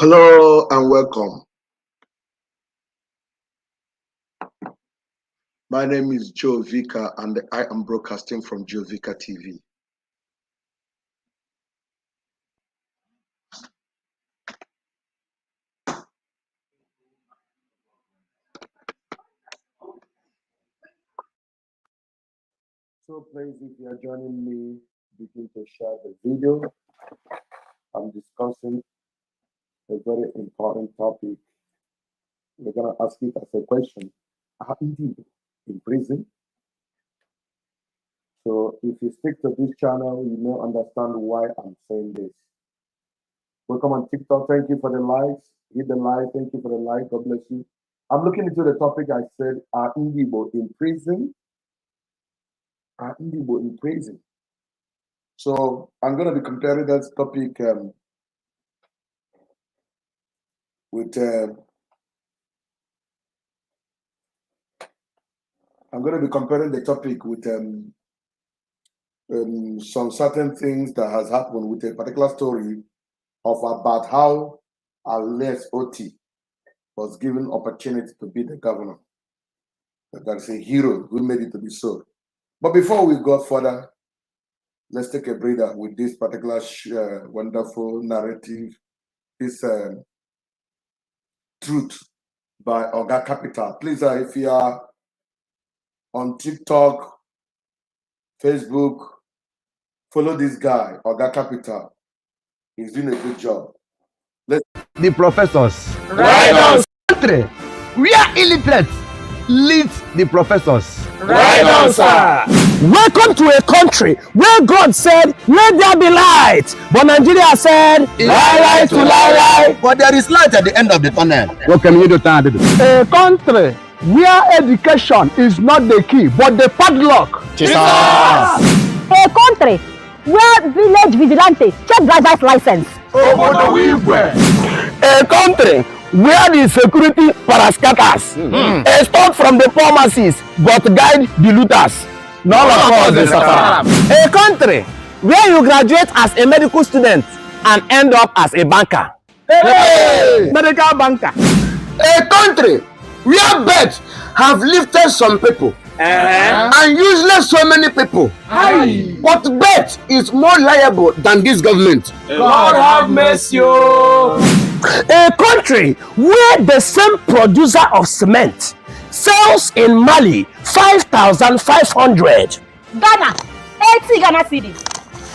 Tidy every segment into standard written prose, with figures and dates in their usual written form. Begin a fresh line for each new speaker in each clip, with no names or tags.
Hello and welcome. My name is Joe Vika and I am broadcasting from Joe Vika TV. So please, if you are joining me, begin to share the video. I'm discussing a very important topic. We're going to ask it as a question. Are Ndi Igbo in prison? So if you stick to this channel, you may understand why I'm saying this. Welcome on TikTok. Thank you for the likes. Hit the like. Thank you for the like. God bless you. I'm looking into the topic. I said, are Ndi Igbo in prison? Are Ndi Igbo in prison? So I'm going to be comparing that topic with I'm going to be comparing the topic with some certain things that has happened with a particular story of about how Les Oti was given opportunity to be the governor. That is a hero who made it to be so. But before we go further, let's take a breather with this particular wonderful narrative, this truth by Oga Capital. Please, if you are on TikTok, Facebook, follow this guy, Oga Capital. He's doing a good job.
The professors.
Right on.
Country, we are illiterate. Lead the professors.
Right on, sir.
Welcome to a country where God said, let there be light. But Nigeria said,
lie to lie.
But there is light at the end of the tunnel.
What can you do? A country where education is not the key, but the padlock.
Jesus.
A country where village vigilante check driver's license.
A country where the security parascatters extort from the poor masses but guide the looters. None of us is a country where you graduate as a medical student and end up as a banker. Hey! Medical banker.
A country where birds have lifted some people and useless so many people. But birds is more liable than this government.
God have mercy.
A country where the same producer of cement sells in Mali 5,500.
Ghana, 80 Ghana cedis.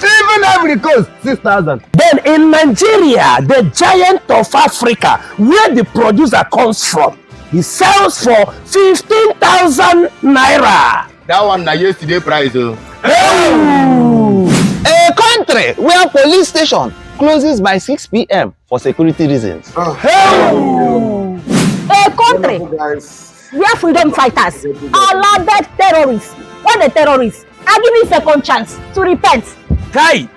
Even Ivory Coast 6,000. Then in Nigeria, the giant of Africa, where the producer comes from, he sells for 15,000 naira.
That one na yesterday price.
A country where police station closes by 6 p.m. for security reasons.
A country where freedom fighters are lauded terrorists when the terrorists are given second chance to repent.
Hey!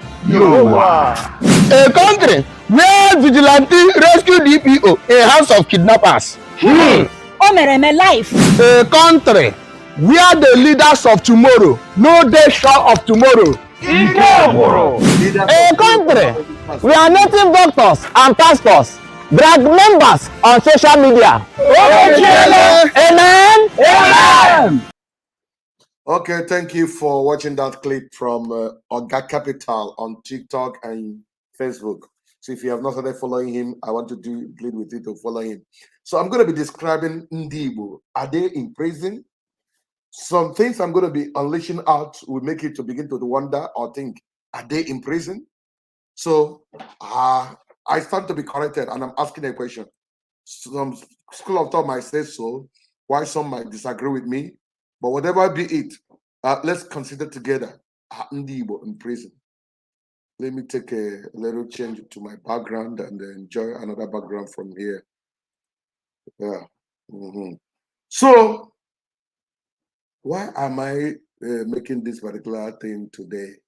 A country where vigilante rescue DPO in hands of kidnappers.
Omereme life.
A country where the leaders of tomorrow know they sure of tomorrow. A country where native doctors and pastors drag members on social media. Amen. Amen.
Okay, thank you for watching that clip from Oga Capital on TikTok and Facebook. So if you have not started following him, I want to plead with you to follow him. So I'm going to be describing Ndi Igbo. Are they in prison? Some things I'm going to be unleashing out will make you to begin to wonder or think, are they in prison? So I stand to be corrected and I'm asking a question. Some school of thought might say so, why some might disagree with me, but whatever be it, let's consider together, are Ndi Igbo in prison? Let me take a little change to my background and enjoy another background from here. Yeah. So, why am I making this particular thing today?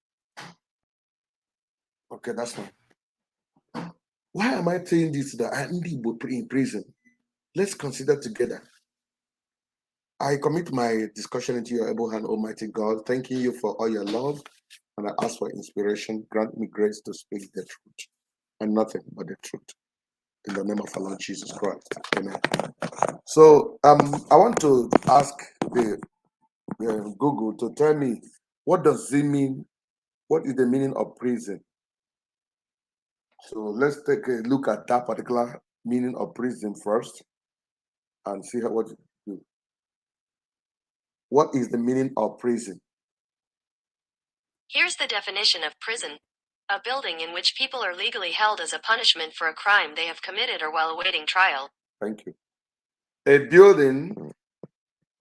Okay, that's fine. Why am I saying this that I'm in prison? Let's consider together. I commit my discussion into your able hand, Almighty God, thanking you for all your love, and I ask for inspiration. Grant me grace to speak the truth and nothing but the truth. in the name of our Lord Jesus Christ. Amen. So I want to ask the Google to tell me, what does it mean? What is the meaning of prison? So let's take a look at that particular meaning of prison first and see what it do. What is the meaning of prison?
Here's the definition of prison: a building in which people are legally held as a punishment for a crime they have committed or while awaiting trial.
Thank you. A building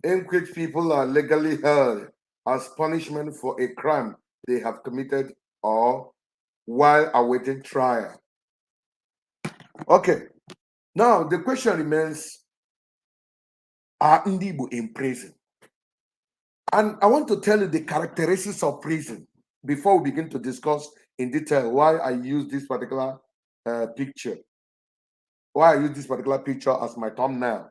in which people are legally held as punishment for a crime they have committed or while awaiting trial. Okay. Now the question remains, are Ndi Igbo in prison? And I want to tell you the characteristics of prison before we begin to discuss in detail why I use this particular picture. Why I use this particular picture as my thumbnail.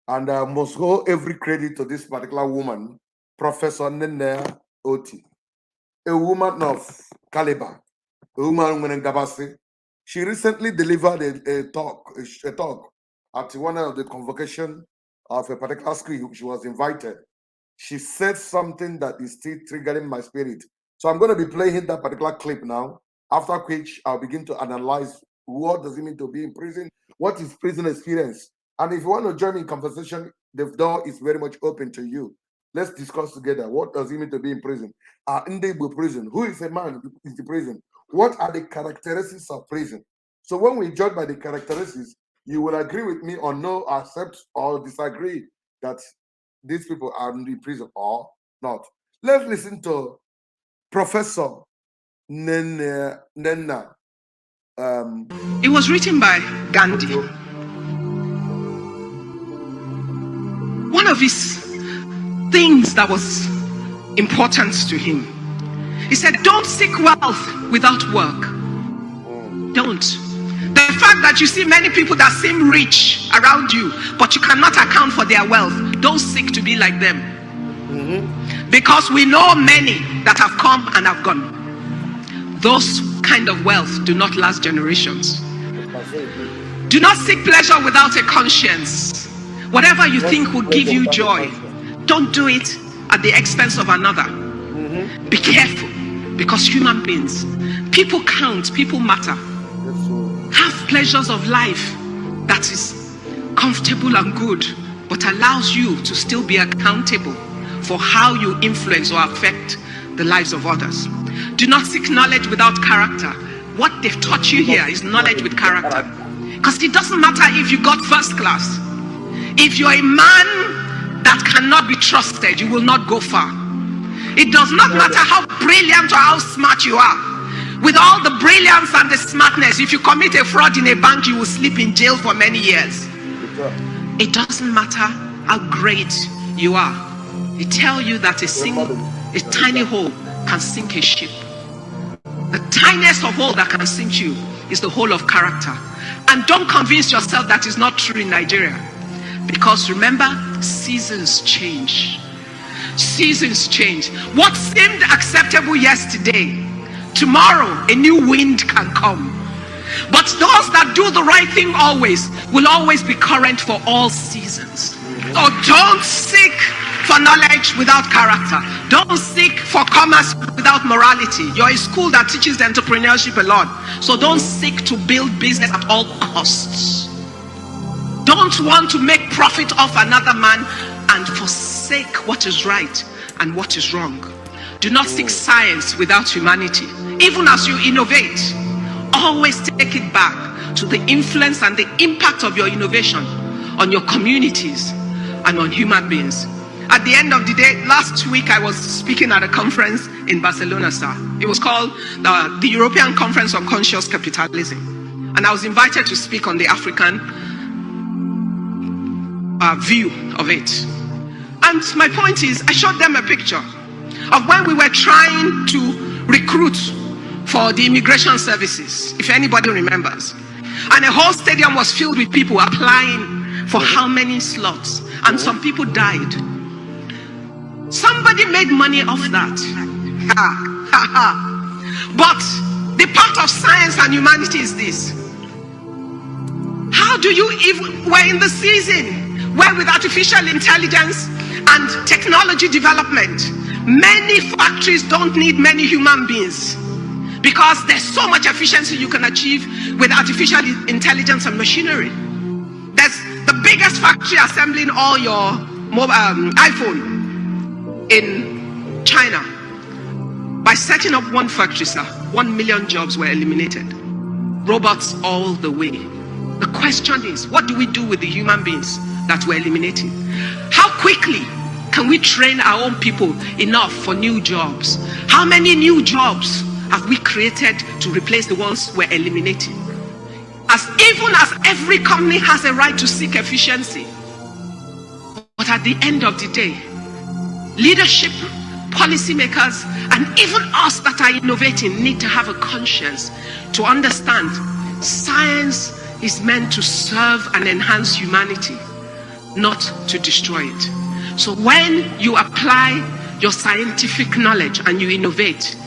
And I must owe every credit to this particular woman, Professor Ndi Igbo, a woman of caliber, a woman in Gabasi. She recently delivered a talk at one of the convocation of a particular school. She was invited. She said something that is still triggering my spirit. So I'm going to be playing that particular clip now, after which I'll begin to analyze what does it mean to be in prison, what is prison experience. And if you want to join me in conversation, the door is very much open to you. Let's discuss together. What does it mean to be in prison? Ndi Igbo prison. Who is a man in the prison? What are the characteristics of prison? So when we judge by the characteristics, you will agree with me or no, accept or disagree that these people are in the prison or not. Let's listen to Professor Nenna.
It was written by Gandhi. One of his things that was important to him, he said, don't seek wealth without work. Don't. The fact that you see many people that seem rich around you, but you cannot account for their wealth, don't seek to be like them. Because we know many that have come and have gone. Those kind of wealth do not last generations. Do not seek pleasure without a conscience. Whatever you think will give you joy, don't do it at the expense of another. Be careful, because human beings, people count, people matter. Have pleasures of life that is comfortable and good, but allows you to still be accountable for how you influence or affect the lives of others. Do not seek knowledge without character. What they've taught you here is knowledge with character. Because it doesn't matter if you got first class. If you're a man that cannot be trusted, you will not go far. It does not matter how brilliant or how smart you are. With all the brilliance and the smartness, if you commit a fraud in a bank, you will sleep in jail for many years. It doesn't matter how great you are. They tell you that a tiny hole can sink a ship. The tiniest of all that can sink you is the hole of character. And don't convince yourself that is not true in Nigeria. Because remember, seasons change. Seasons change. What seemed acceptable yesterday, tomorrow a new wind can come. But those that do the right thing always will always be current for all seasons. So don't seek for knowledge without character. Don't seek for commerce without morality. You're a school that teaches entrepreneurship a lot. So don't seek to build business at all costs. Don't want to make profit off another man and forsake what is right and what is wrong. Do not seek science without humanity. Even as you innovate, always take it back to the influence and the impact of your innovation on your communities and on human beings. At the end of the day, last week I was speaking at a conference in Barcelona, sir. It was called the European Conference on Conscious Capitalism. And I was invited to speak on the African view of it. And my point is, I showed them a picture of when we were trying to recruit for the immigration services, if anybody remembers. And a whole stadium was filled with people applying for how many slots, and some people died. Somebody made money off that. But the part of science and humanity is this: How do you even, we're in the season where with artificial intelligence and technology development, many factories don't need many human beings because there's so much efficiency you can achieve with artificial intelligence and machinery. There's the biggest factory assembling all your iPhone in China. By setting up one factory, sir, 1 million jobs were eliminated. Robots all the way. The question is, what do we do with the human beings that we're eliminating? How quickly can we train our own people enough for new jobs? How many new jobs have we created to replace the ones we're eliminating? Even as every company has a right to seek efficiency, but at the end of the day, leadership, policymakers, and even us that are innovating need to have a conscience to understand science is meant to serve and enhance humanity, not to destroy it. So when you apply your scientific knowledge and you innovate,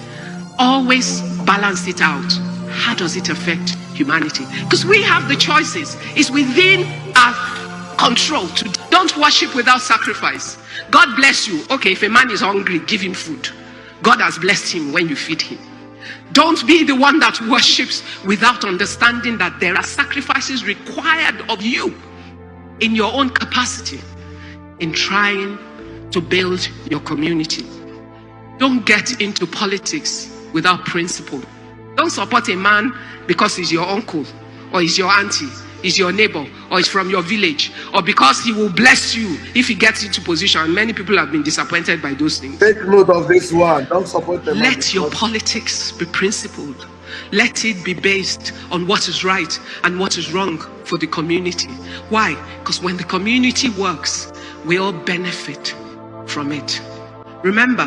always balance it out. How does it affect humanity? Because we have the choices. It's within our control to don't worship without sacrifice. God bless you. Okay, if a man is hungry, give him food. God has blessed him when you feed him. Don't be the one that worships without understanding that there are sacrifices required of you in your own capacity in trying to build your community. Don't get into politics without principle. Don't support a man because he's your uncle or he's your auntie, he's your neighbor, or he's from your village, or because he will bless you if he gets into position. Many people have been disappointed by those things.
Take note of this one. Don't support the man.
Let your politics be principled. Let it be based on what is right and what is wrong for the community. Why? Because when the community works, we all benefit from it. Remember,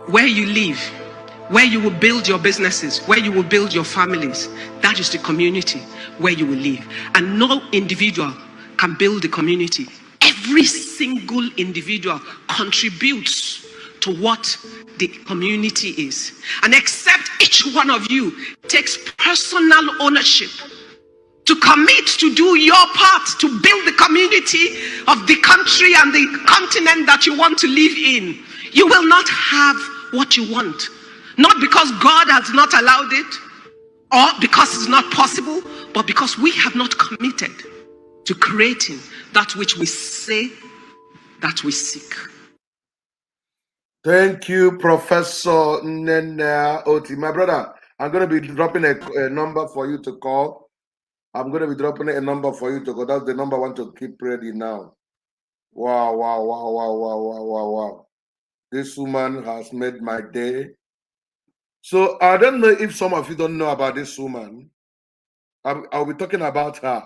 where you live, where you will build your businesses, where you will build your families, that is the community where you will live. And no individual can build the community. Every single individual contributes to what the community is. And except each one of you takes personal ownership to commit to do your part to build the community of the country and the continent that you want to live in, you will not have what you want. Not because God has not allowed it or because it's not possible, but because we have not committed to creating that which we say that we seek.
Thank you, Professor Nena Oti. My brother, I'm going to be dropping a number for you to call. I'm going to be dropping a number for you to call. That's the number I want to keep ready now. Wow, wow, wow, wow, wow, wow, wow, wow. This woman has made my day. So I don't know if some of you don't know about this woman. I'll be talking about her.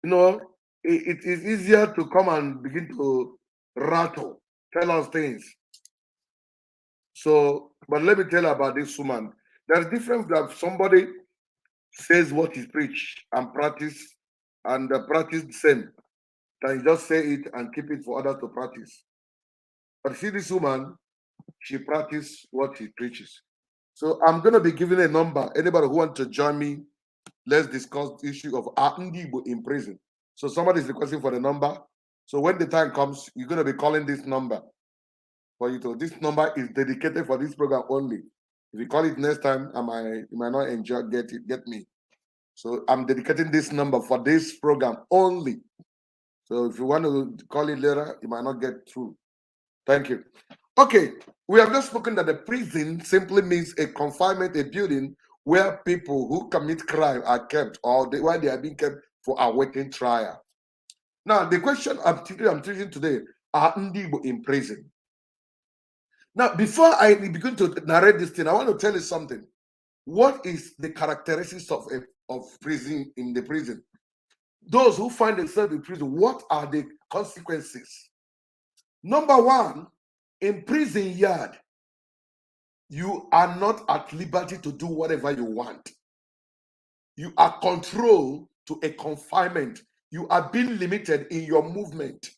You know, it is easier to come and begin to rattle, tell us things. So, but let me tell you about this woman. There's a difference that somebody says what he preach and practice the same. Can you just say it and keep it for others to practice? But see this woman, she practices what he preaches. So I'm going to be giving a number. Anybody who wants to join me, let's discuss the issue of Ndi Igbo in prison. So somebody is requesting for the number. So when the time comes, you're going to be calling this number for you to. This number is dedicated for this program only. If you call it next time, you might not enjoy get me. So I'm dedicating this number for this program only. So if you want to call it later, you might not get through. Thank you. Okay, we have just spoken that the prison simply means a confinement, a building where people who commit crime are kept, or where they are being kept for awaiting trial. Now, the question I'm treating today are Ndi Igbo in prison. Now, before I begin to narrate this thing, I want to tell you something. What is the characteristics of prison in the prison? Those who find themselves in prison, what are the consequences? Number one, in prison yard, you are not at liberty to do whatever you want. You are controlled to a confinement. You are being limited in your movement.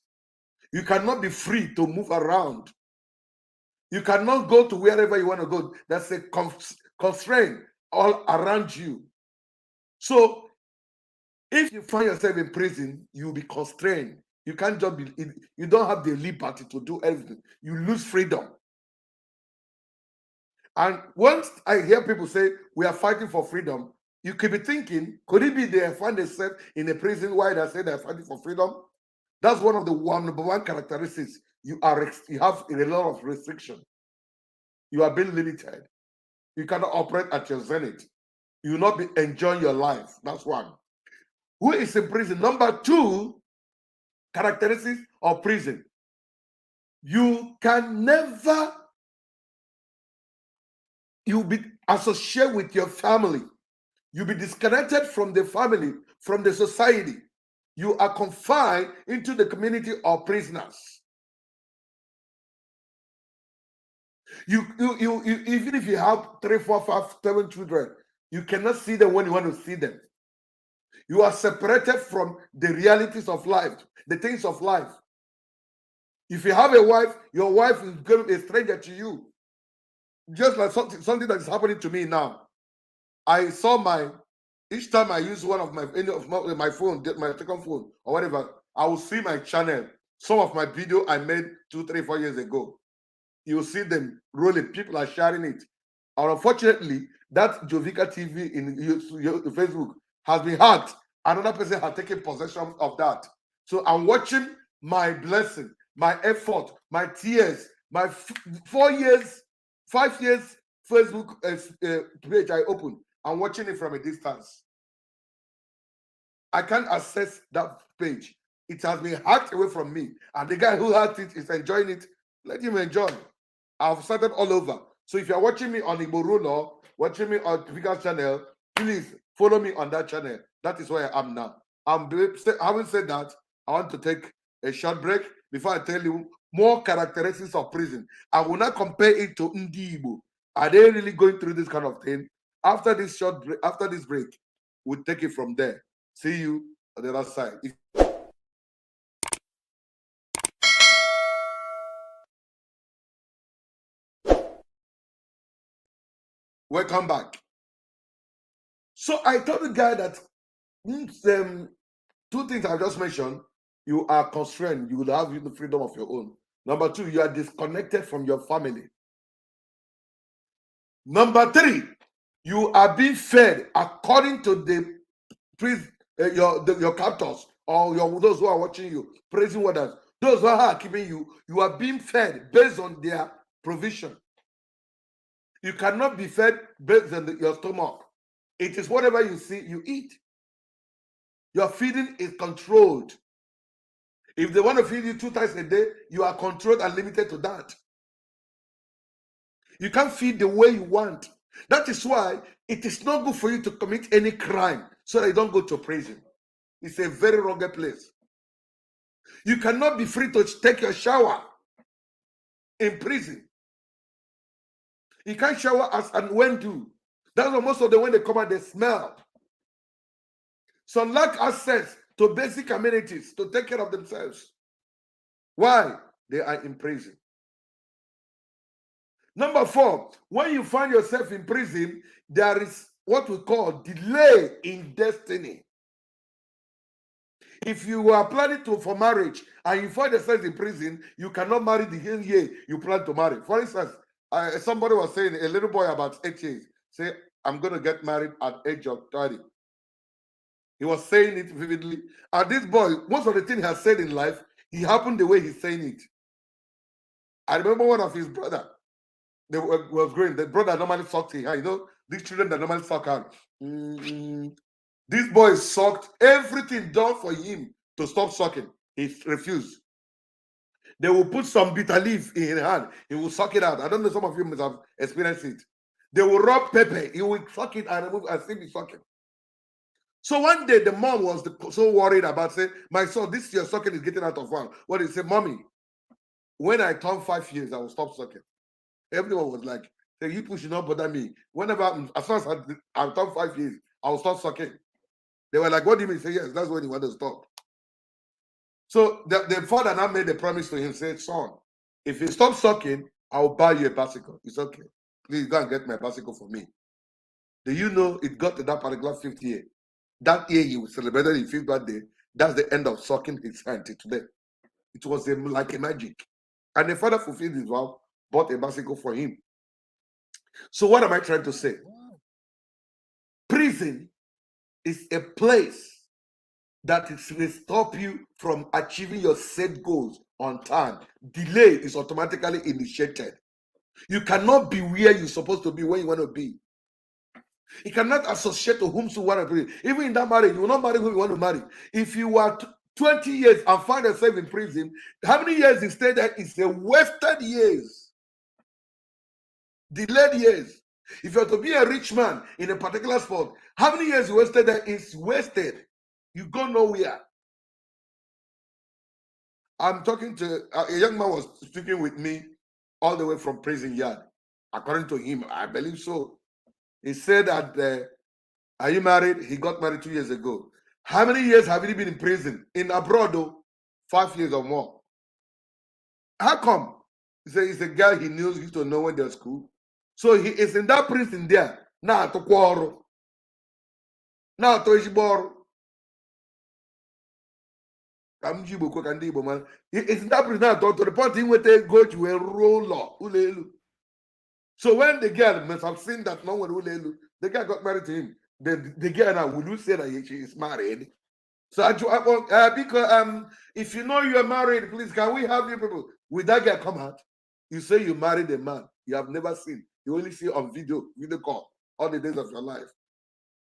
You cannot be free to move around. You cannot go to wherever you want to go. That's a constraint all around you. So If you find yourself in prison, you'll be constrained. You can't just be, you don't have the liberty to do everything. You lose freedom. And once I hear people say, we are fighting for freedom, you could be thinking, could it be they find themselves in a prison while they say they're fighting for freedom? That's one of the number one characteristics. You have a lot of restriction. You are being limited. You cannot operate at your zenith. You will not be enjoying your life. That's one. Who is in prison? Number two, characteristics of prison. You can never, you'll be associated with your family. You'll be disconnected from the family, from the society. You are confined into the community of prisoners. You even if you have 3, 4, 5, 7 children, you cannot see them when you want to see them. You are separated from the realities of life, the things of life. If you have a wife, your wife is going to be a stranger to you. Just like something that is happening to me now. I saw each time I use one of my phone, my second phone or whatever, I will see my channel. Some of my video I made 2, 3, 4 years ago. You will see them rolling. People are sharing it. And unfortunately, that Jovica TV in Facebook has been hacked. Another person has taken possession of that. So I'm watching my blessing, my effort, my tears, my 4 years, 5 years Facebook page I opened. I'm watching it from a distance. I can't access that page. It has been hacked away from me. And the guy who hacked it is enjoying it. Let him enjoy. I've started all over. So if you're watching me on Igbo or watching me on Jovica's channel, please follow me on that channel. That is where I am now. Having said that, I want to take a short break before I tell you more characteristics of prison. I will not compare it to Ndi Igbo. Are they really going through this kind of thing? After this short break, after this break, we'll take it from there. See you on the other side. Welcome back. So I told the guy that 2 things I just mentioned, you are constrained. You will have the freedom of your own. Number 2, you are disconnected from your family. Number 3, you are being fed according to the your captors or those who are watching you, praising wonders. Those who are keeping you, you are being fed based on their provision. You cannot be fed based on your stomach. It is whatever you see, you eat. Your feeding is controlled. If they want to feed you 2 times a day, you are controlled and limited to that. You can't feed the way you want. That is why it is not good for you to commit any crime so that you don't go to prison. It's a very rugged place. You cannot be free to take your shower in prison. You can't shower as and when do. That's why most of them, when they come out, they smell. Some lack access to basic amenities to take care of themselves. Why? They are in prison. Number 4, when you find yourself in prison, there is what we call delay in destiny. If you are planning for marriage and you find yourself in prison, you cannot marry the year you plan to marry. For instance, somebody was saying, a little boy about 8 years, say, I'm going to get married at the age of 30. He was saying it vividly. And this boy, most of the things he has said in life, he happened the way he's saying it. I remember one of his brother, they was growing. The brother normally sucked him. You know, these children that normally suck out. This boy sucked everything done for him to stop sucking. He refused. They will put some bitter leaf in his hand. He will suck it out. I don't know, some of you must have experienced it. They will rub pepper. He will suck it and remove and still be sucking. So one day the mom was so worried about saying, my son, this your sucking is getting out of hand. What did he say? Mommy, when I turn 5 years, I will stop sucking. Everyone was like, hey, you should not bother me. Whenever, as soon as I turn 5 years, I will stop sucking. They were like, what do you mean? He said, yes, that's when he wanted to stop. So the father now made a promise to him, said, son, if you stop sucking, I will buy you a bicycle. It's okay. Please go and get my bicycle for me. Do you know it got to that particular 50th year? that year he celebrated his 5th birthday, that's the end of sucking his hand till today. It was like a magic. And the father fulfilled his vow, bought a bicycle for him. So what am I trying to say? Prison is a place that will stop you from achieving your set goals on time. Delay is automatically initiated. You cannot be where you're supposed to be when you want to be. You cannot associate to whom you want to be. Even in that marriage, you will not marry who you want to marry. If you are 20 years and find yourself in prison, how many years you stay there is a wasted years. Delayed years. If you're to be a rich man in a particular sport, how many years you wasted there is wasted. You go nowhere. I'm talking to a young man was speaking with me all the way from prison yard. According to him, I believe so. He said that, are you married? He got married 2 years ago. How many years have you been in prison? In abroad, though, 5 years or more. How come? He said he's a guy he knew, he used to know when they're school. So he is in that prison there. Now to quarrel. Now to Ishibor. Ndi Igbo man. He is in that prison now to the point he went to go to a roller. So when the girl must have seen that no one will, the guy got married to him. The girl now, will you say that she is married? So because if you know you are married, please can we have you people? Will that guy come out? You say you married a man you have never seen. You only see on video call all the days of your life.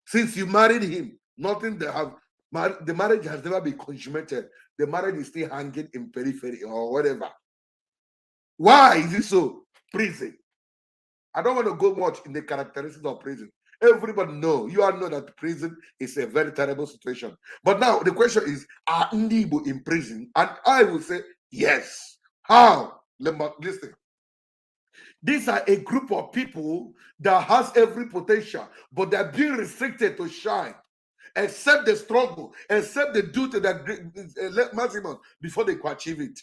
Since you married him, nothing they have. The marriage has never been consummated. The marriage is still hanging in periphery or whatever. Why is it so? Prison. I don't want to go much in the characteristics of prison. Everybody know, you all know that prison is a very terrible situation. But now the question is, are Ndi Igbo in prison? And I will say, yes. How? Listen. These are a group of people that has every potential, but they're being restricted to shine. Accept the struggle, accept the duty that maximum before they can achieve it.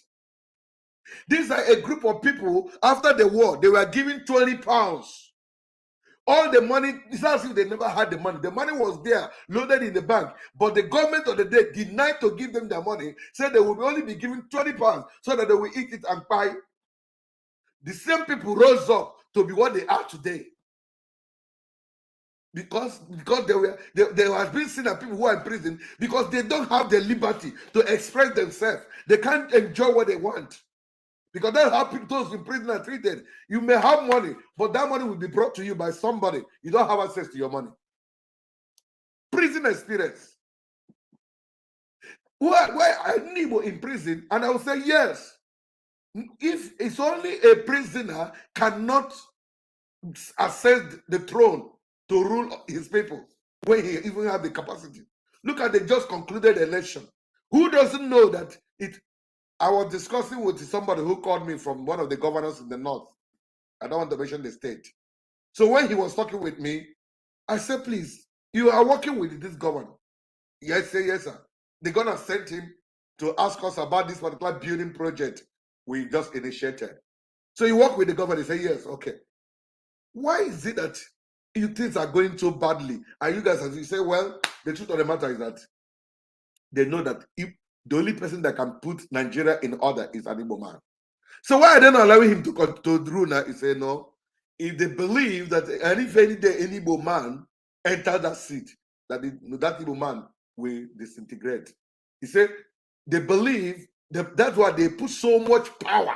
These are a group of people, after the war, they were given 20 pounds. All the money, it's not as if they never had the money. The money was there, loaded in the bank. But the government of the day denied to give them their money, said they will only be given 20 pounds so that they will eat it and buy. The same people rose up to be what they are today. Because there has been seen that people who are in prison because they don't have the liberty to express themselves. They can't enjoy what they want. Because that's how people, those in prison are treated. You may have money, but that money will be brought to you by somebody. You don't have access to your money. Prison experience. Why are Igbo in prison? And I will say yes. If it's only a prisoner cannot access the throne to rule his people when he even have the capacity. Look at the just concluded election. Who doesn't know that it? I was discussing with somebody who called me from one of the governors in the north. I don't want to mention the state. So when he was talking with me, I said, please, you are working with this governor. Yes, sir, yes, sir. They're gonna send him to ask us about this particular building project we just initiated. So you work with the governor, he said, yes, okay. Why is it that you things are going so badly? And you guys, as you say, well, the truth of the matter is that they know that if the only person that can put Nigeria in order is an Igbo man. So why are they not allowing him to rule now? He said, no. If they believe that any day any Igbo man enter that seat, that Igbo man will disintegrate. He said, they believe that's why they put so much power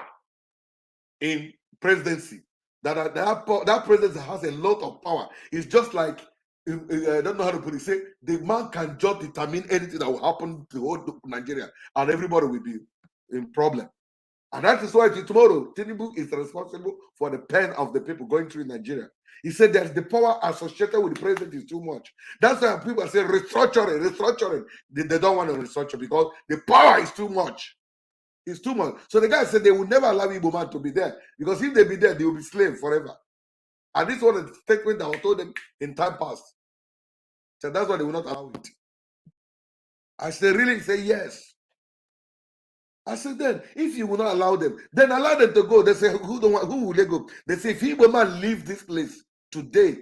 in presidency. That presidency has a lot of power. It's just like, I don't know how to put it. Say the man can just determine anything that will happen to whole Nigeria, and everybody will be in problem. And that is why tomorrow Tinubu is responsible for the pen of the people going through Nigeria. He said that the power associated with the president is too much. That's why people say restructuring. They don't want to restructure because the power is too much. It's too much. So the guy said they will never allow Igbo man to be there because if they be there, they will be slaves forever. And this was a statement that I told them in time past. So that's why they will not allow it. I said, really? He said, yes. I said, then, if you will not allow them, then allow them to go. They say, who will they go? They say, if Igbo man leave this place today,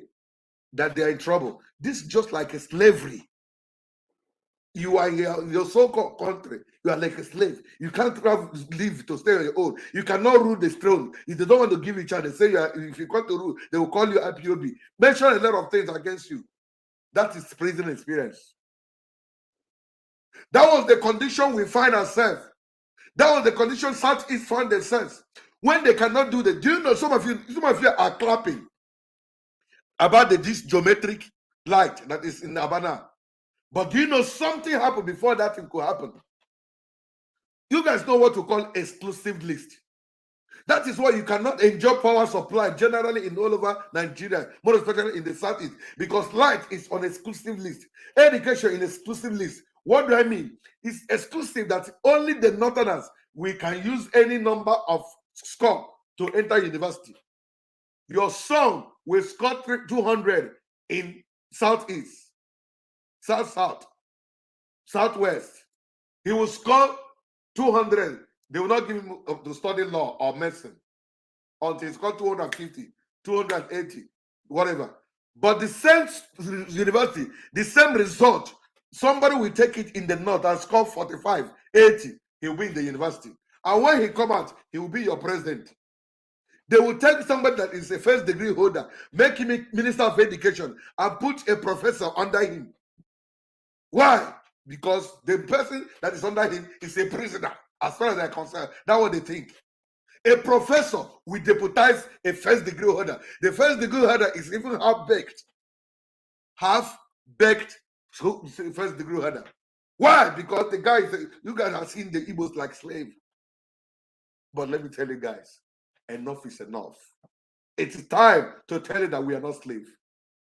that they are in trouble. This is just like a slavery. You are in your so-called country. You are like a slave. You can't live to stay on your own. You cannot rule the throne. If they don't want to give you a chance, they say if you come to rule, they will call you IPOB. Mention a lot of things against you. That is prison experience. That was the condition we find ourselves. That was the condition Southeast found themselves. When they cannot do that, do you know some of you are clapping about this geometric light that is in Havana? But do you know something happened before that thing could happen? You guys know what we call exclusive list. That is why you cannot enjoy power supply generally in all over Nigeria, more especially in the Southeast, because light is on exclusive list. Education in exclusive list. What do I mean? It's exclusive that only the Northerners, we can use any number of score to enter university. Your son will score 200 in Southeast, South, Southwest. He will score 200. They will not give him to study law or medicine until he scores 250, 280, whatever. But the same university, the same result, somebody will take it in the north and score 45, 80. He will be in the university. And when he come out, he will be your president. They will take somebody that is a first degree holder, make him a minister of education, and put a professor under him. Why? Because the person that is under him is a prisoner, as far as they're concerned. That's what they think. A professor will deputize a first degree holder. The first degree holder is even half-baked. Half-baked first degree holder. Why? Because the guy, you guys have seen the Igbos like slave. But let me tell you guys, enough is enough. It's time to tell you that we are not slaves.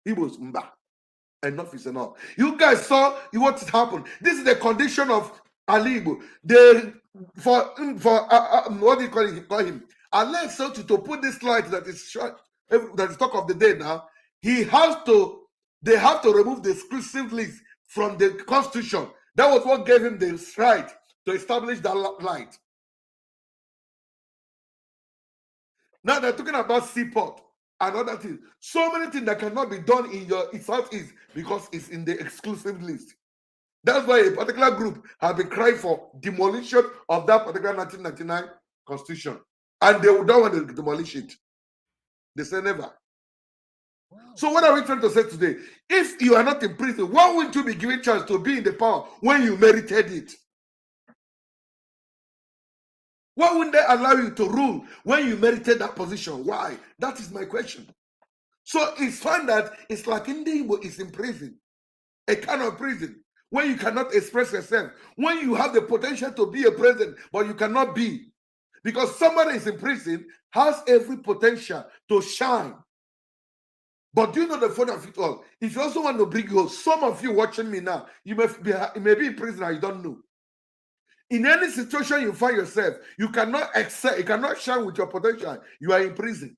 Igbos, mba. Enough is enough. You guys saw what happened. This is the condition of Ali Igbo. What do you call him? Unless so to put this light that is short, that is talk of the day now, they have to remove the exclusive list from the constitution. That was what gave him the right to establish that light. Now they're talking about seaport and other things. So many things that cannot be done in your Southeast because it's in the exclusive list. That's why a particular group have been crying for demolition of that particular 1999 constitution. And they don't want to demolish it. They say never. Wow. So what are we trying to say today? If you are not in prison, why wouldn't you be given chance to be in the power when you merited it? Why wouldn't they allow you to rule when you merited that position? Why? That is my question. So it's fun that it's like Ndi Igbo is in prison, a kind of prison, when you cannot express yourself, when you have the potential to be a president, but you cannot be. Because somebody is in prison, has every potential to shine. But do you know the fun of it all? If you also want to bring you, some of you watching me now, you may be in prison and you don't know. In any situation you find yourself, you cannot excel, you cannot shine with your potential. You are in prison.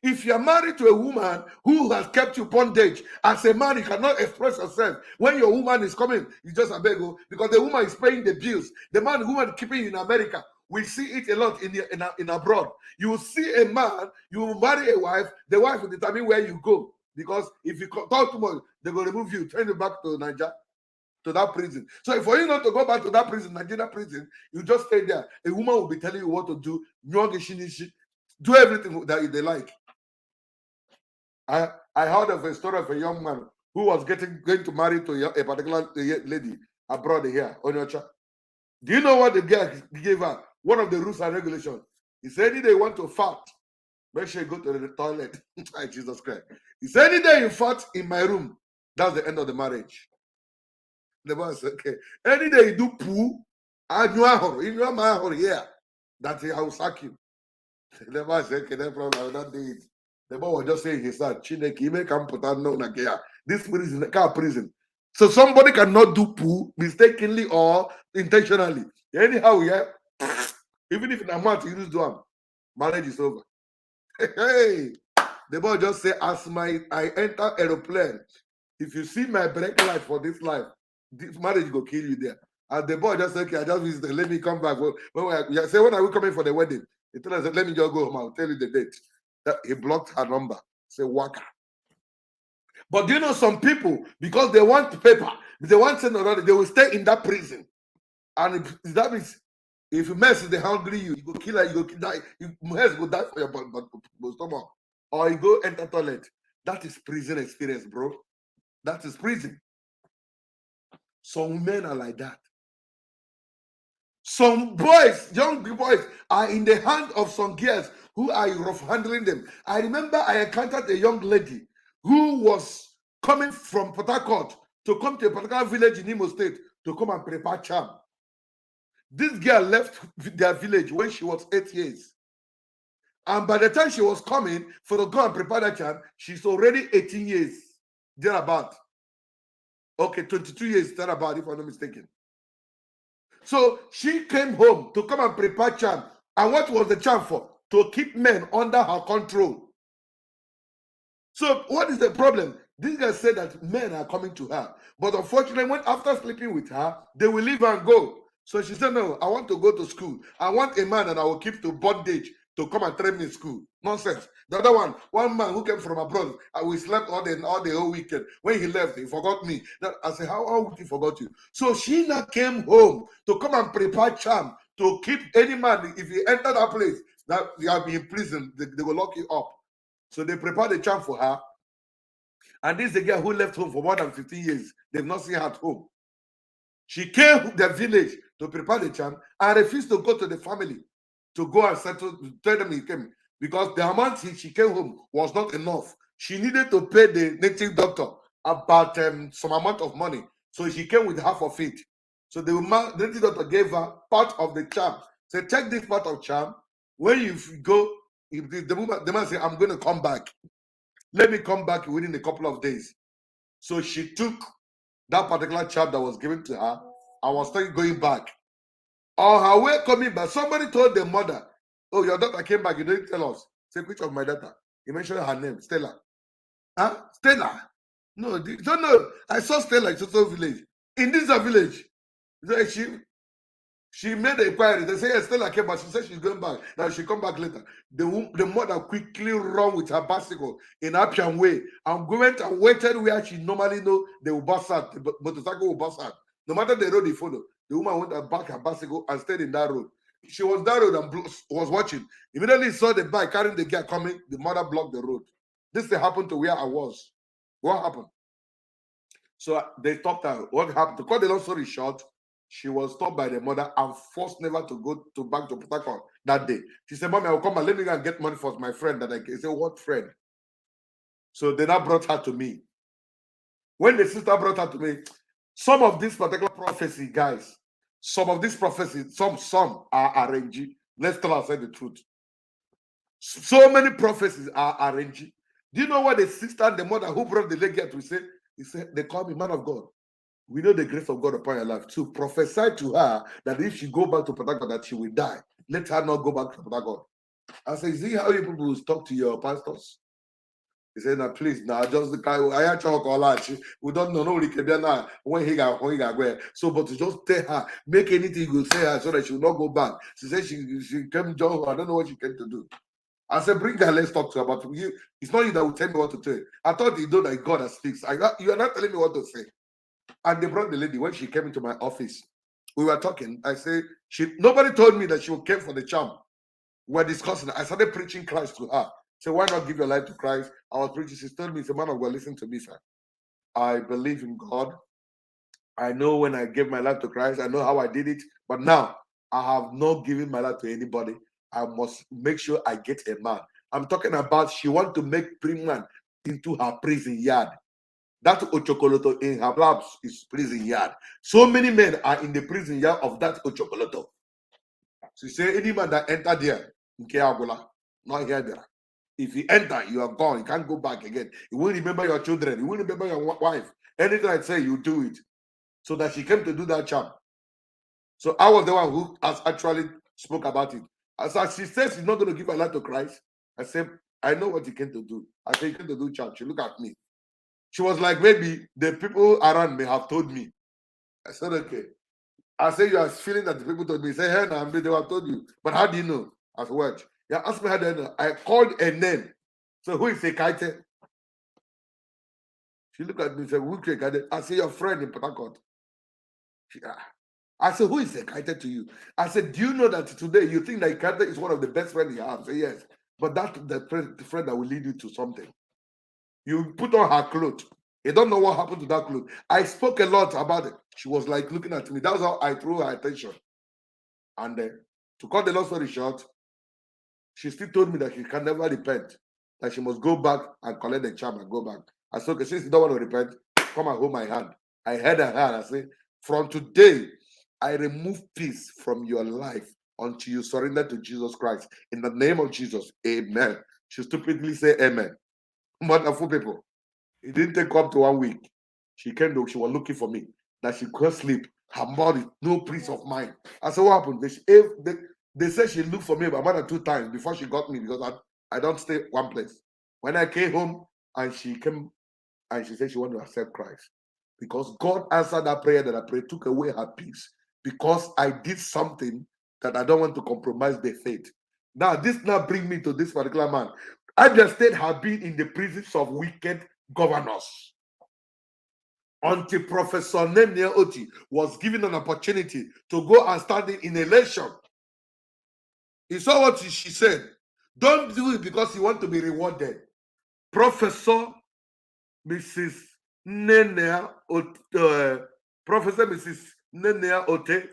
If you are married to a woman who has kept you bondage, as a man, you cannot express yourself. When your woman is coming, you just beg, because the woman is paying the bills. The man who is keeping you in America, we see it a lot in abroad. You will see a man, you will marry a wife, the wife will determine where you go. Because if you talk too much, they're going to remove you, turn you back to Nigeria, to that prison. So for you not to go back to that prison, Nigeria prison, you just stay there. A woman will be telling you what to do. Do everything that they like. I heard of a story of a young man who was going to marry to a particular lady abroad here, Onyocha. Do you know what the guy gave her? One of the rules and regulations. He said, any day you want to fart, make sure you go to the toilet. Jesus Christ. He said, any day you fart in my room, that's the end of the marriage. The boy said, okay. Any day you do poo, in your mind here, that I will sack you. The boy said, okay, no problem, I will not do it. The boy was just saying his son, Chineke, he may come put on no Nakia. This prison, the car prison. So somebody cannot do poo mistakenly or intentionally. Anyhow, yeah. Even if in a month you use one, marriage is over. Hey, the boy just say, as I enter aeroplane, if you see my brake light for this life, this marriage will kill you there. And the boy just said, okay, I just visited, let me come back. When are we coming for the wedding? He told us, let me just go home, I'll tell you the date. He blocked her number. Say Waka. But do you know some people, because they want paper, they want something or other, they will stay in that prison. And that means if you mess with the hungry, you go kill her, you go die, you mess go die for your stomach. Or you go enter toilet. That is prison experience, bro. That is prison. Some men are like that. Some boys, young boys, are in the hand of some girls who are rough handling them. I remember I encountered a young lady who was coming from Port Harcourt to come to a particular village in Imo State to come and prepare charm. This girl left their village when she was 8 years. And by the time she was coming for to go and prepare that charm, she's already 18 years, thereabout. Okay, 22 years, thereabout, if I'm not mistaken. So she came home to come and prepare charm. And what was the charm for? To keep men under her control. So what is the problem? This guy said that men are coming to her. But unfortunately, when after sleeping with her, they will leave and go. So she said, no, I want to go to school. I want a man that I will keep to bondage to come and train me in school. Nonsense. The other one man who came from abroad, we slept all the whole weekend. When he left, he forgot me. I said, how would he forgot you? So she now came home to come and prepare charm to keep any man. If he enter that place, that you have been in prison, they will lock you up. So they prepared the charm for her. And this is the girl who left home for more than 15 years. They've not seen her at home. She came to the village to prepare the charm and refused to go to the family to go and settle, tell them he came. Because the amount she came home was not enough. She needed to pay the native doctor about some amount of money. So she came with half of it. So the native doctor gave her part of the charm. So take this part of charm. When you go, if the man said, I'm going to come back. Let me come back within a couple of days. So she took that particular charm that was given to her and was still going back. On her way coming back, somebody told the mother, oh, your daughter came back, you didn't tell us. Say, which of my daughter? He mentioned her name, Stella. Huh? Stella? No, don't know. I saw Stella in Soso village. In this village. She made the inquiry. They say, yes, Stella came back. She said she's going back. Now she'll come back later. The mother quickly ran with her bicycle in Appian Way and went and waited where she normally know they will bust out. The motorcycle will bust out. No matter the road they follow, the woman went and back her bicycle and stayed in that road. She was that road and was watching. Immediately saw the bike carrying the guy coming. The mother blocked the road. This thing happened to where I was. What happened? So they stopped her. What happened? To cut the long story short, she was stopped by the mother and forced never to go back to Port Harcourt that day. She said, Mommy, I will come and let me go and get money for my friend that I said, what friend? So they now brought her to me. When the sister brought her to me, some of this particular prophecy, guys, some of this prophecy, some are arranged. Let's tell ourselves the truth. So many prophecies are arranged. Do you know what the sister and the mother who brought the lady to say? He said, they call me man of God. We know the grace of God upon your life. To prophesy to her that if she go back to Port Harcourt, that she will die. Let her not go back to Port Harcourt. I said, see how you people will talk to your pastors? He said, now please, now just the guy, I had talk all that. We don't know now when he got where. So, but to just tell her, make anything you say her so that she will not go back. She said she came join her. I don't know what she came to do. I said, bring her, let's talk to her. But it's not you that will tell me what to tell. I thought you know that God that speaks. You are not telling me what to say. And they brought the lady. When she came into my office, we were talking. I said, nobody told me that she came for the charm. We were discussing. I started preaching Christ to her. So why not give your life to Christ? I was preaching. She told me, it's a man of God, listen to me, sir. I believe in God. I know when I gave my life to Christ, I know how I did it. But now, I have not given my life to anybody. I must make sure I get a man. I'm talking about she wants to make pre-man into her prison yard. That Ochokoloto in her labs is prison yard. So many men are in the prison yard of that Ochokoloto. She say any man that enter there, not here there. If you enter, you are gone. You can't go back again. You won't remember your children. You won't remember your wife. Anything I say, you do it. So that she came to do that charm. So I was the one who has actually spoke about it. As she says she's not going to give her life to Christ, I said, I know what you came to do. I said, you came to do charm. She looked at me. She was like, maybe the people around me have told me. I said, okay. I said, you are feeling that the people told me. He said, hey, no, they have told you. But how do you know? I said, what? Yeah, ask me how do I know. I called a name. So who is Ekaite? She looked at me and said, "Who cake?" I said, "Your friend in Port Harcourt." I said, "Who is excited to you?" I said, "Do you know that today you think that Ikaete is one of the best friends you have?" I said, "Yes, but that's the friend that will lead you to something." You put on her clothes. You don't know what happened to that clothes. I spoke a lot about it. She was like looking at me. That was how I drew her attention. And to cut the long story short, she still told me that she can never repent, that she must go back and collect the charm and go back. I said, "Okay, since you don't want to repent, come and hold my hand." I held her hand. I said, "From today, I remove peace from your life until you surrender to Jesus Christ. In the name of Jesus, amen." She stupidly said amen. Wonderful people. It didn't take up to 1 week. She came to, she was looking for me. That she couldn't sleep. Her body, no peace of mind. I said, "What happened?" They said she looked for me about more than 2 times before she got me, because I don't stay one place. When I came home and she came and she said she wanted to accept Christ, because God answered that prayer that I prayed, took away her peace, because I did something that I don't want to compromise their faith. Now, this now brings me to this particular man. Abia State have been in the prisons of wicked governors until Professor Nene Oti was given an opportunity to go and stand in election. You saw what she said. Don't do it because you want to be rewarded. Professor Mrs. Nene Ote, Professor Mrs. Nene Ote,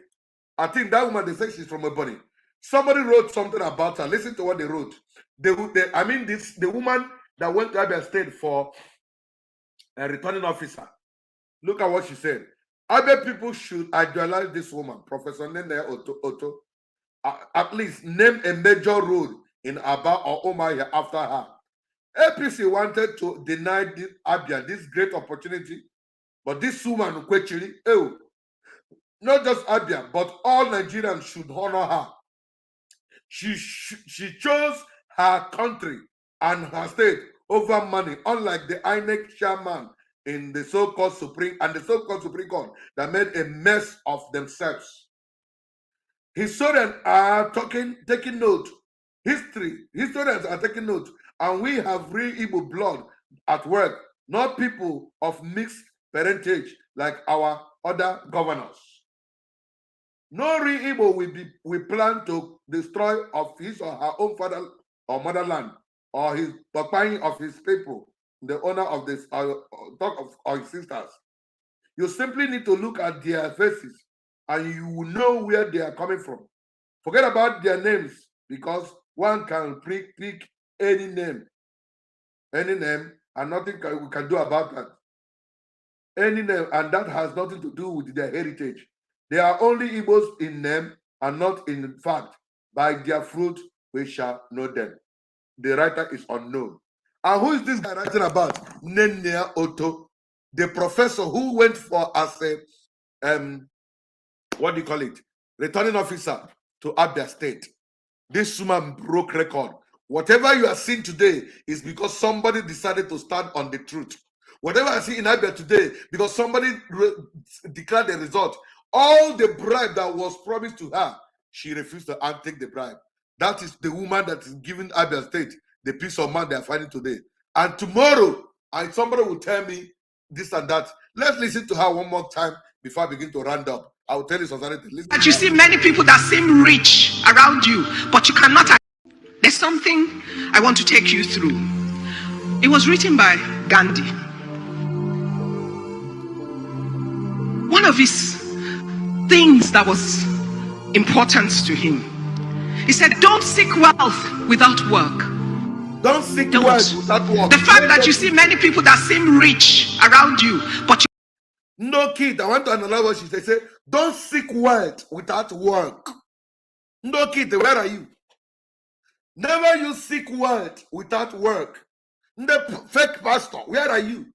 I think that woman, they say she's from Ebony. Somebody wrote something about her. Listen to what they wrote. The woman that went to Abia State for a returning officer. Look at what she said. Abia people should idolize this woman, Professor Nene Oto. At least name a major road in Aba or Omaya after her. APC wanted to deny Abia this great opportunity, but this woman, Kwechiri, not just Abia, but all Nigerians should honor her. She chose her country and her state over money, unlike the INEC chairman in the so-called Supreme Court that made a mess of themselves. Historians are taking note. Historians are taking note, and we have real Igbo blood at work, not people of mixed parentage like our other governors. No real Igbo will plan to destroy of his or her own father or motherland, or his buying of his people, the owner of this talk of his sisters. You simply need to look at their faces and you will know where they are coming from. Forget about their names, because one can pick any name, and nothing we can do about that. Any name, and that has nothing to do with their heritage. They are only Igbos in name and not in fact. By their fruit we shall know them. The writer is unknown. And who is this guy writing about? Nene Oto, the professor who went for as a what do you call it? Returning officer to Abia State. This woman broke record. Whatever you are seeing today is because somebody decided to stand on the truth. Whatever I see in Abia today, because somebody declared the result. All the bribe that was promised to her, she refused to take the bribe. That is the woman that is giving Abia State the peace of mind they are finding today. And tomorrow, somebody will tell me this and that. Let's listen to her one more time before I begin to round up. I will tell you something.
But you see many people that seem rich around you, but you cannot. There's something I want to take you through. It was written by Gandhi. One of his things that was important to him, he said, "Don't seek wealth without work."
Don't seek wealth without work.
The fact that you see many people that seem rich around you, but
no, kid, I want to analyze what she said. Say, don't seek wealth without work. No, kid, where are you? Never you seek wealth without work. The fake pastor, where are you?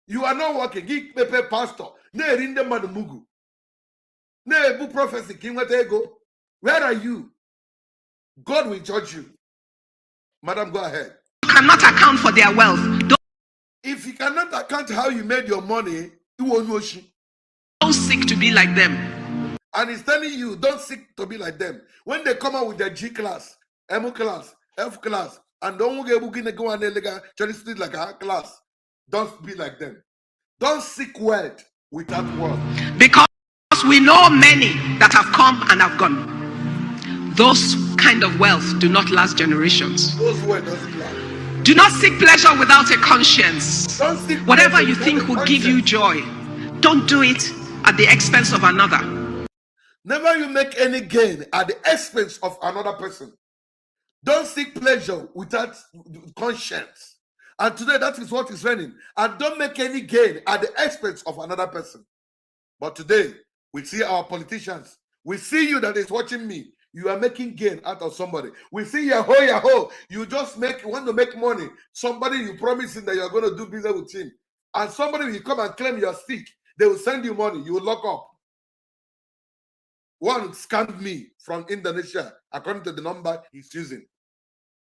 You are not working. Give pepe pastor. Ne rinde madumugu. Ne bu prophecy. Where are you? God will judge you. Madam, go ahead.
You cannot account for their wealth.
If you cannot account how you made your money, you won't know.
Don't seek to be like them.
And he's telling you, don't seek to be like them. When they come out with their G class, M class, F class, and don't get go and like a class, don't be like them. Don't seek wealth without work.
Because we know many that have come and have gone. Those kind of wealth do not last generations.
Those wealth doesn't last.
Do not seek pleasure without a conscience.
Don't seek
Whatever
pleasure
you
without
think
a
will give you
conscience.
joy, don't do it at the expense of another.
Never you make any gain at the expense of another person. Don't seek pleasure without conscience. And today that is what is raining. And don't make any gain at the expense of another person. But today we see our politicians. We see you that is watching me. You are making gain out of somebody. We see Yahoo. You just want to make money. Somebody you promising that you are going to do business with him. And somebody will come and claim you are sick. They will send you money. You will lock up. One scammed me from Indonesia, according to the number he's using.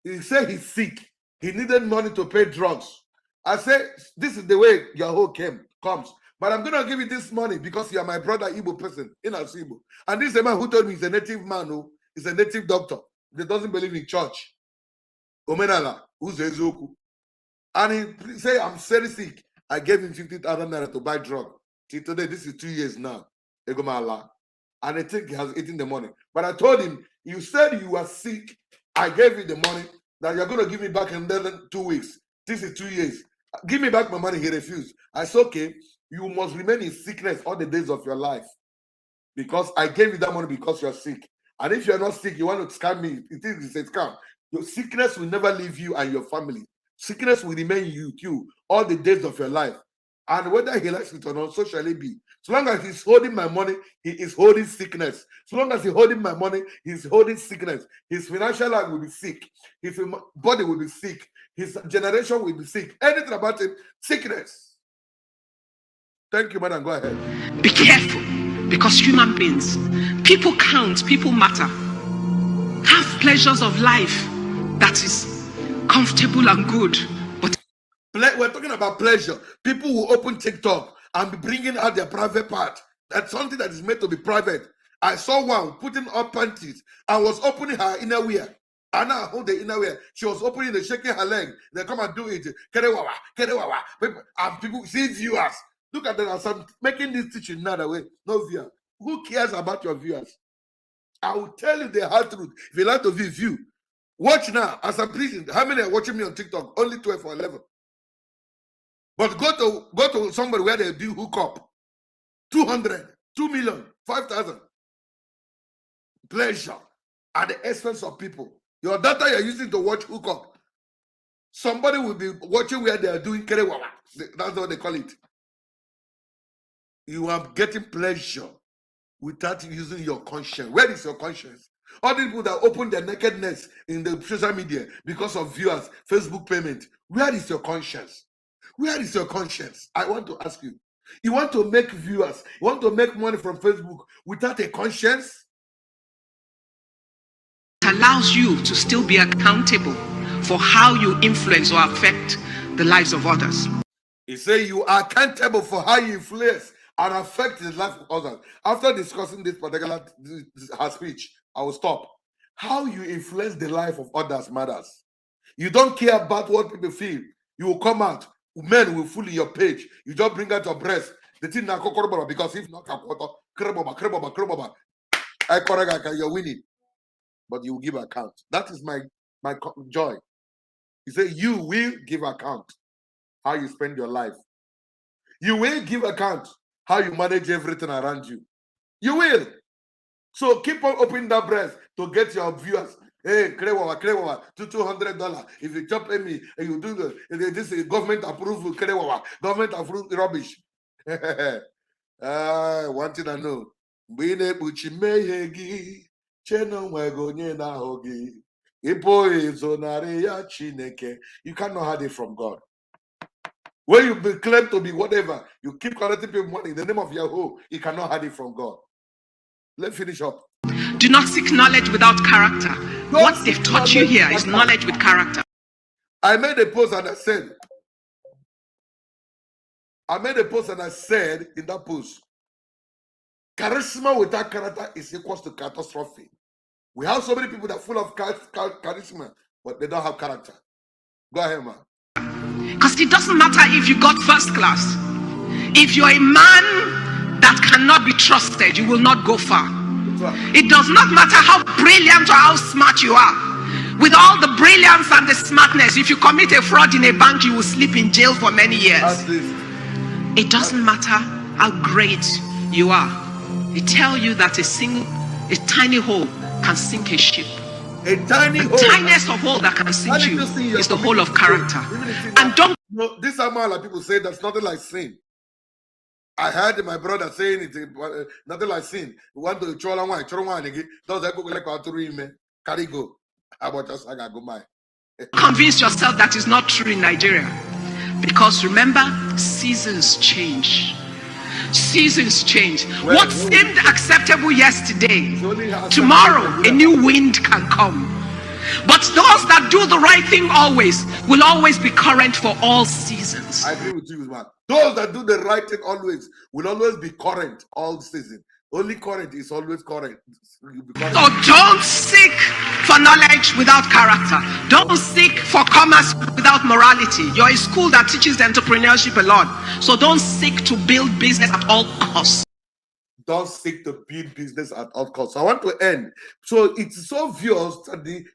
He said he's sick. He needed money to pay drugs. I said, this is the way Yahoo comes. But I'm going to give you this money because you are my brother Igbo person in Igbo. And this is a man who told me he's a native man who is a native doctor. He doesn't believe in church. Omenala, who's Ezoku. And he said, I'm very sick. I gave him 50,000 naira to buy drug. Till today, this is 2 years now. Egomala. And I think he has eaten the money. But I told him, you said you were sick. I gave you the money that you're going to give me back in 2 weeks. This is 2 years. Give me back my money. He refused. I said, okay, you must remain in sickness all the days of your life. Because I gave you that money because you're sick. And if you're not sick, you want to scam me. It is a scam. Your sickness will never leave you and your family. Sickness will remain you all the days of your life. And whether he likes it or not, so shall it be. So long as he's holding my money, he is holding sickness. So long as he's holding my money, he's holding sickness. His financial life will be sick. His body will be sick. His generation will be sick. Anything about him, sickness. Thank you, madam. Go ahead.
Be careful, because human beings, people count, people matter. Have pleasures of life that is comfortable and good. But
we're talking about pleasure. People who open TikTok and be bringing out their private part. That's something that is made to be private. I saw one putting up panties and was opening her inner wear. And now hold the inner wear. She was opening and shaking her leg. They come and do it. Kerewawa, kerewawa. And people see viewers. Look at them as I'm making this teaching another way. No viewer. Who cares about your viewers? I will tell you the hard truth. If you like to view, watch now. As I'm preaching, how many are watching me on TikTok? Only 12 or 11. But go to somebody where they do hook up. 200, 2 million, 5,000. Pleasure at the expense of people. Your data you're using to watch hook up. Somebody will be watching where they are doing kerewawa. That's what they call it. You are getting pleasure without using your conscience. Where is your conscience? All the people that open their nakedness in the social media because of viewers, Facebook payment. Where is your conscience? Where is your conscience? I want to ask you. You want to make viewers, you want to make money from Facebook without a conscience?
it allows you to still be accountable for how you influence or affect the lives of others.
He said you are accountable for how you influence and affect the life of others. After discussing this particular her speech, I will stop. How you influence the life of others matters. You don't care about what people feel. You will come out. Men will fool your page. You just bring out your breast. The thing now because if not, you're winning. But you will give account. That is my joy. He said you will give account how you spend your life. You will give account how you manage everything around you. You will. So keep on opening that breast to get your viewers. Hey, Krewawa, $200. If you chop me and you do this is government approved Krewawa, government approved rubbish. One thing I know. You cannot hide it from God. When you claim to be whatever, you keep collecting people money in the name of Yahoo, you cannot hide it from God. Let's finish up.
Do not seek knowledge without character. What they've taught you here is knowledge with character.
I made a post and I said in that post, charisma without character is equals to catastrophe. We have so many people that are full of charisma, but they don't have character. Go ahead, man.
Because it doesn't matter if you got first class. If you're a man that cannot be trusted, you will not go far. It does not matter how brilliant or how smart you are. With all the brilliance and the smartness, if you commit a fraud in a bank, you will sleep in jail for many years. It doesn't matter how great you are. They tell you that a tiny hole can sink a ship.
A tiny
The
hole.
tiniest of all that can sink you is the hole of character. And don't
No, this Amala people say there's nothing like sin. I heard my brother saying it, nothing like sin. You want to chola one again. Does that go like a carry go? How about just I go my?
convince yourself that is not true in Nigeria. Because remember, seasons change. Seasons change. What seemed acceptable yesterday, tomorrow a new wind can come. But those that do the right thing always will always be current for all seasons.
I agree with you, man. Those that do the right thing always will always be current all season. Only current is always current.
So don't seek for knowledge without character. Don't seek for commerce without morality. You're a school that teaches entrepreneurship a lot. So don't seek to build business at all costs.
Don't seek to build business at all costs. I want to end. So it's so obvious that the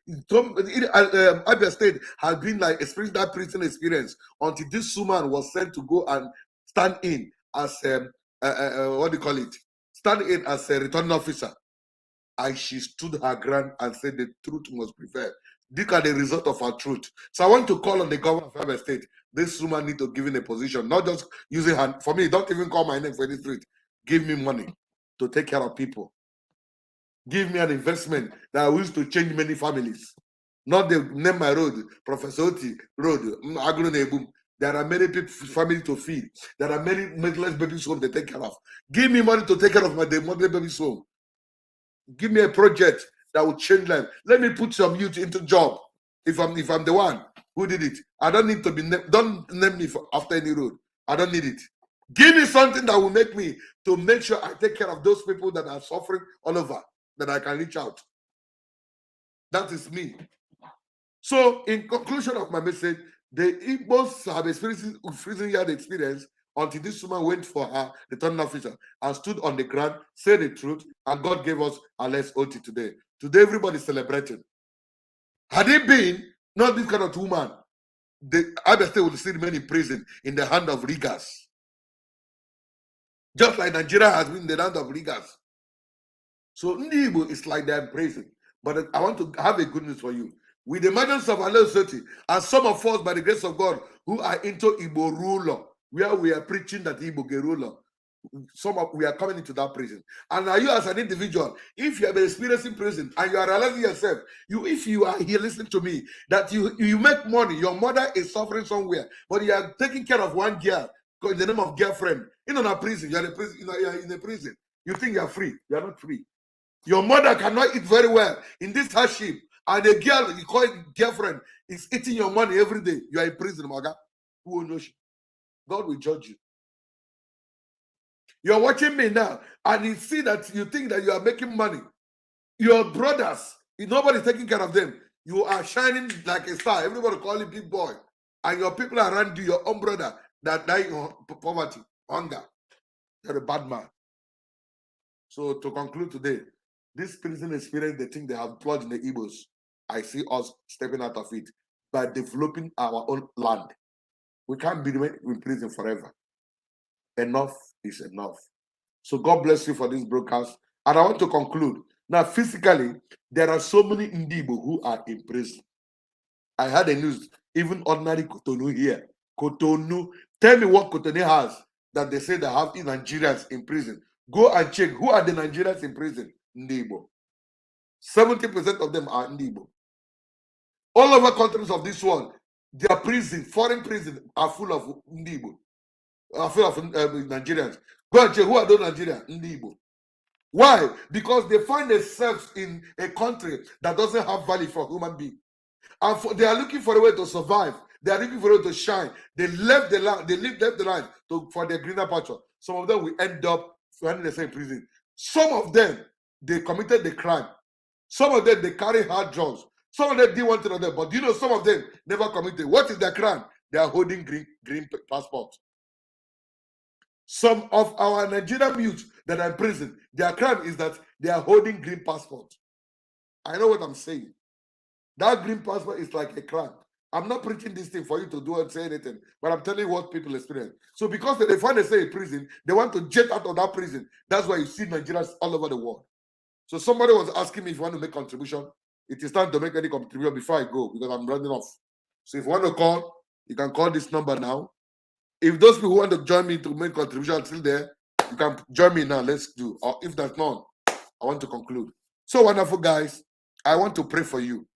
Abia State has been like experiencing that prison experience until this woman was sent to go and stand in as what do you call it? Stand in as a returning officer, and she stood her ground and said the truth must prevail. Look at the result of her truth. So I want to call on the government of Abia State. This woman need to give in a position, not just using her. For me, don't even call my name for this street. Give me money to take care of people. Give me an investment that will use to change many families. Not the name my road, Professor Oti Road, Agro Nebum. There are many people, families to feed. There are many motherless babies home to take care of. Give me money to take care of my motherless babies home. Give me a project that will change life. Let me put some youth into job. If I'm the one who did it, I don't need to be don't name me after any road. I don't need it. Give me something that will make me to make sure I take care of those people that are suffering all over, that I can reach out. That is me. So, in conclusion of my message, the Igbos have experienced freezing yard experience until this woman went for her returning officer and stood on the ground, said the truth, and God gave us our less OT today. Today, everybody is celebrating. Had it been not this kind of woman, the Abia State would still remain in prison in the hand of riggers. Just like Nigeria has been in the hand of riggers. So Ndi Igbo is like they're in prison. But I want to have a good news for you. With the emergence of Allah City, and some of us, by the grace of God, who are into Igbo ruler, where we are preaching that Igbo get ruler, we are coming into that prison. And now you as an individual, if you have been experiencing prison and you are realizing yourself, if you are here listening to me, that you make money, your mother is suffering somewhere, but you are taking care of one girl in the name of girlfriend, in a prison, you are in a prison, you are in a prison. You think you are free, you are not free. Your mother cannot eat very well in this hardship. And the girl you call it girlfriend is eating your money every day. You are in prison, Maga. Who will know you? God will judge you. You're watching me now, and you see that you think that you are making money. Your brothers, nobody's taking care of them. You are shining like a star. Everybody call you big boy. And your people around you, your own brother, that die in poverty, hunger. You're a bad man. So to conclude today, this prison experience, they think they have plunged in the Igbos. I see us stepping out of it by developing our own land. We can't be in prison forever. Enough is enough. So God bless you for this broadcast. And I want to conclude. Now, physically, there are so many Ndi Igbo who are in prison. I had a news, even ordinary Cotonou here. Cotonou. Tell me what Cotonou has that they say they have Nigerians in prison. Go and check. Who are the Nigerians in prison? Ndi Igbo. 70% of them are Ndi Igbo. All over countries of this world, their prison, foreign prison, are full of Ndi Igbo. Are full of Nigerians. Go and check. Who are those Nigerians? Ndi Igbo. Why? Because they find themselves in a country that doesn't have value for human being. And they are looking for a way to survive. They are looking for a way to shine. They left the land. They left the land for their greener pasture. Some of them will end up finding themselves in prison. Some of them, they committed the crime. Some of them, they carry hard drugs. Some of them didn't want to know that. But you know, some of them never committed. What is their crime? They are holding green passports. Some of our Nigerian youth that are in prison, their crime is that they are holding green passport. I know what I'm saying. That green passport is like a crime. I'm not preaching this thing for you to do and say anything, but I'm telling you what people experience. So because they find themselves in prison, they want to jet out of that prison. That's why you see Nigerians all over the world. So somebody was asking me if you want to make contribution. It is time to make any contribution before I go because I'm running off. So if you want to call, you can call this number now. If those people who want to join me to make contribution still there, you can join me now. Let's do. Or if there's none, I want to conclude. So wonderful, guys. I want to pray for you.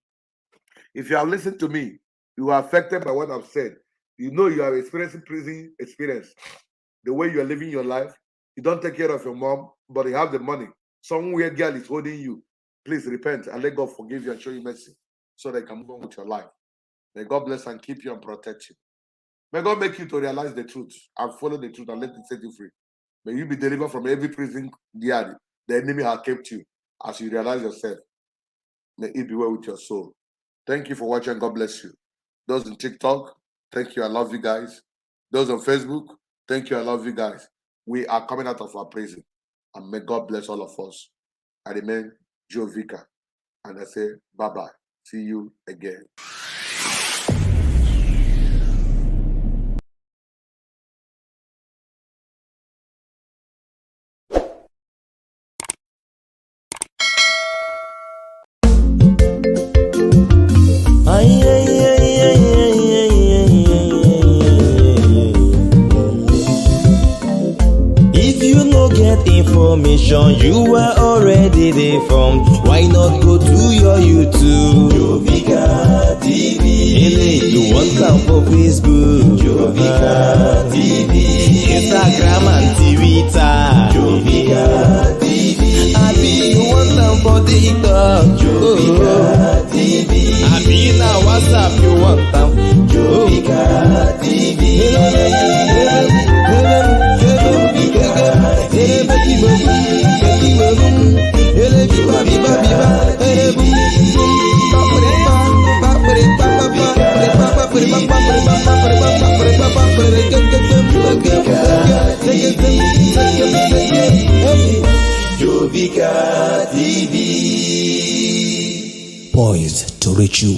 If you have listened to me, you are affected by what I've said. You know you are experiencing prison experience. The way you are living your life. You don't take care of your mom, but you have the money. Some weird girl is holding you. Please repent and let God forgive you and show you mercy so they can move on with your life. May God bless and keep you and protect you. May God make you to realize the truth and follow the truth and let it set you free. May you be delivered from every prison yard the enemy has kept you as you realize yourself. May it be well with your soul. Thank you for watching. God bless you. Those on TikTok, thank you. I love you guys. Those on Facebook, thank you. I love you guys. We are coming out of our prison. And may God bless all of us. I remain Joe Vika. And I say bye-bye. See you again.
If you no get information, you are already deformed. Why not go to your YouTube? Jovika TV. You want come for Facebook? Jovika TV. Instagram and Twitter. Jovika TV. Abi you want come for TikTok? Jovika TV. Abi na WhatsApp you want come? Jovika TV. Jovika TV. Poised to reach you.